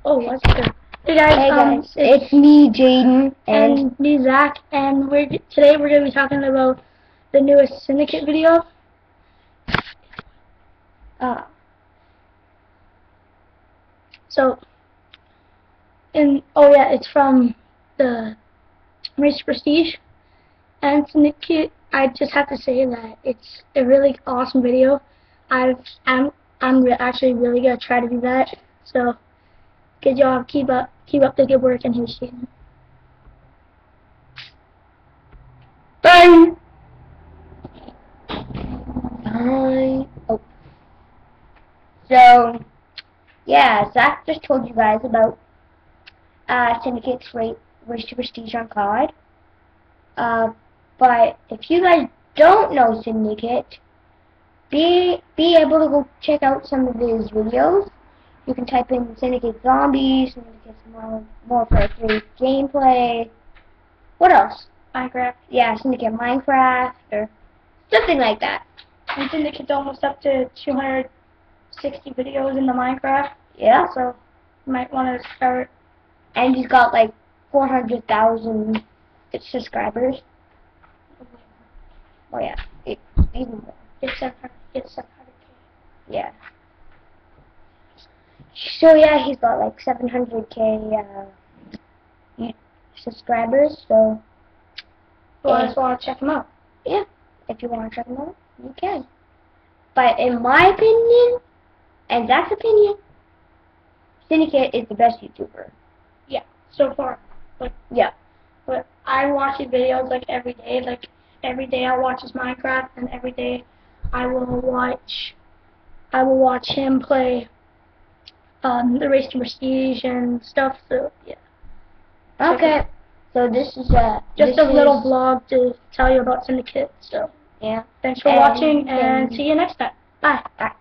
Oh, what's good? Hey guys, Hey guys, it's me, Jaden, and me, Zach, and today we're gonna be talking about the newest Syndicate video. It's from the Race to Prestige and Syndicate. I just have to say that it's a really awesome video. I'm actually really gonna try to do that. So good job, keep up the good work, and here's Jaden. Bye. Bye. Oh. So, yeah, Zach just told you guys about Syndicate's Race to Prestige on COD. But if you guys don't know Syndicate, be able to go check out some of his videos. You can type in Syndicate Zombies, Syndicate Warfare 3 gameplay. What else? Minecraft. Yeah, Syndicate Minecraft or something like that. And Syndicate's almost up to 260 videos in the Minecraft. Yeah. So you might want to start. And he's got like 400,000 subscribers. Oh yeah, even more. Get 700K. Yeah. So yeah, he's got like 700K subscribers. So you just want to check him out. Yeah, if you want to check him out, you can. But in my opinion, and Zach's opinion, Syndicate is the best YouTuber. Yeah, so far. Yeah. But I watch his videos like every day. Like every day I watch his Minecraft, and every day I will watch him play the Race to Prestige and stuff. So yeah. Okay. So this is just a little vlog to tell you about Syndicate. So yeah. Thanks for watching, and see you next time. Bye. Bye.